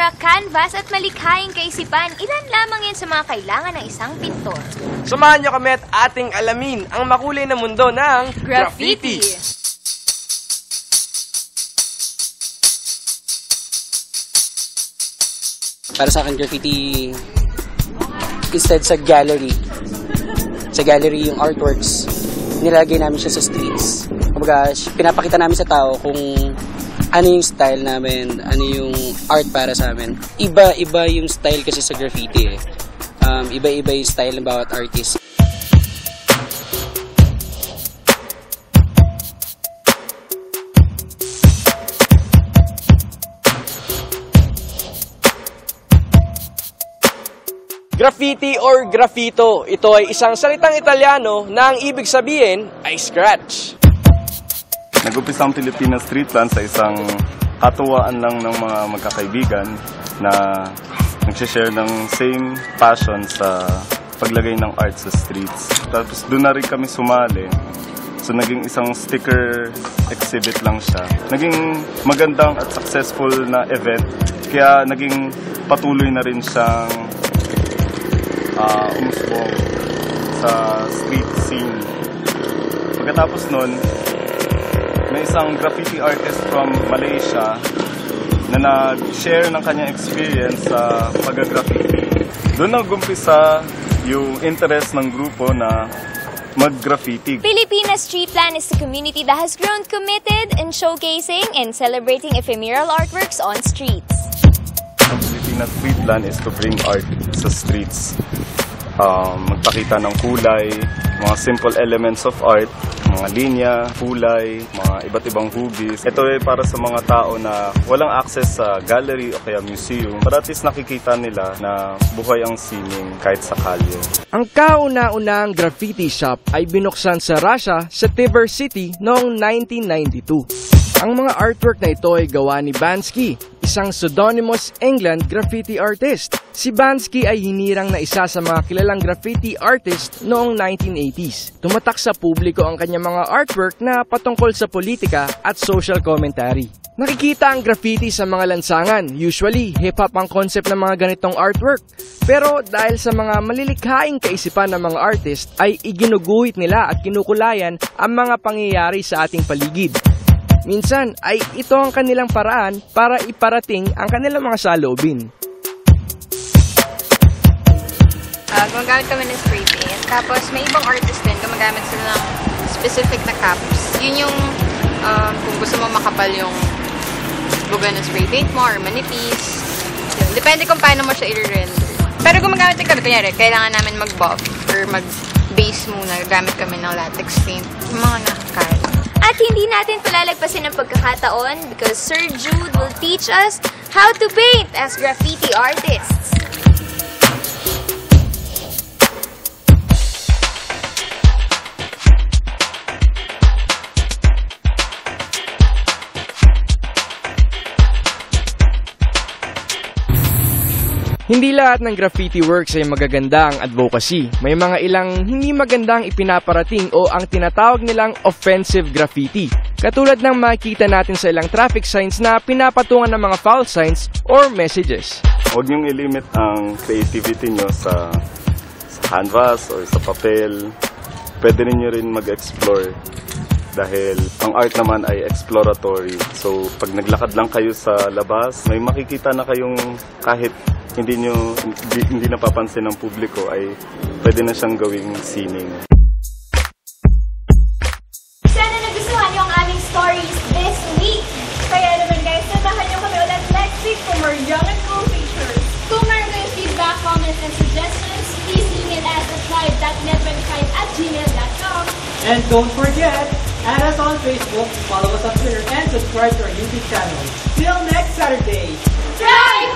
pintura, canvas at malikhaing kaisipan, ilan lamang yan sa mga kailangan ng isang pintor. Samahan niyo kami at ating alamin ang makulay na mundo ng graffiti. Para sa akin, graffiti instead sa gallery. Sa gallery yung artworks, nilagay namin siya sa streets. Kumbaga, pinapakita namin sa tao kung ano yung style namin, ano yung art para sa amin. Iba-iba yung style kasi sa graffiti eh. Iba-iba yung style ng bawat artist. Graffiti or graffito, ito ay isang salitang Italyano na ang ibig sabihin ay scratch. Nag-umpisa ang Pilipinas Streetland sa isang katuwaan lang ng mga magkakaibigan na nagsishare ng same passion sa paglagay ng art sa streets. Tapos doon na rin kami sumali. So naging isang sticker exhibit lang siya. Naging magandang at successful na event. Kaya naging patuloy na rin siyang umusbong sa street scene. Pagkatapos nun, may isang graffiti artist from Malaysia na nag-share ng kanyang experience sa pag-graffiti. Doon nag-umpisa yung interest ng grupo na mag-graffiti. Pilipinas Streetland is a community that has grown committed in showcasing and celebrating ephemeral artworks on streets. Ang Pilipinas Streetland is to bring art sa streets. Magpakita ng kulay, mga simple elements of art, mga linya, kulay, mga iba't ibang hugis. Ito ay para sa mga tao na walang access sa gallery o kaya museum. Para at least nakikita nila na buhay ang sining kahit sa kalye. Ang kauna-unang graffiti shop ay binuksan sa Russia sa Tver City noong 1992. Ang mga artwork na ito ay gawa ni Bansky, isang pseudonymous England graffiti artist. Si Bansky ay hinirang na isa sa mga kilalang graffiti artist noong 1980s. Tumatak sa publiko ang kanyang mga artwork na patungkol sa politika at social commentary. Nakikita ang graffiti sa mga lansangan. Usually, hip-hop ang concept ng mga ganitong artwork. Pero dahil sa mga malilikhaing kaisipan ng mga artist, ay iginuguhit nila at kinukulayan ang mga pangyayari sa ating paligid. Minsan ay ito ang kanilang paraan para iparating ang kanilang mga saloobin. Gumagamit kami ng spray paint. Tapos may ibang artist din, gumagamit sila ng specific na caps. Yun yung kung gusto mo makapal yung buga ng spray paint mo or manipis. Yun. Depende kung paano mo siya i-render. Pero gumagamit din kami, kunyari, kailangan namin mag-buff or mag-base muna. Gamit kami ng latex paint. Yung mga nakakaya. At hindi natin palalagpasin ang pagkakataon because Sir Jude will teach us how to paint as graffiti artists. Hindi lahat ng graffiti works ay magaganda ang advocacy. May mga ilang hindi magandang ipinaparating o ang tinatawag nilang offensive graffiti. Katulad ng makikita natin sa ilang traffic signs na pinapatungan ng mga foul signs or messages. Huwag niyong ilimit ang creativity niyo sa canvas or sa papel. Pwede niyo rin mag-explore dahil ang art naman ay exploratory. So pag naglakad lang kayo sa labas, may makikita na kayong kahit hindi napapansin ng publiko ay pwede na siyang gawing sining. Sana nagustuhan niyo ang aming stories this week. Kaya naman guys, samahan niyo kami ulit next week for more young and cool features. Kung meron kayong feedback, comments, and suggestions, please email us at tribe.net25@gmail.com. And don't forget, add us on Facebook, follow us on Twitter, and subscribe to our YouTube channel. Till next Saturday! Tribe!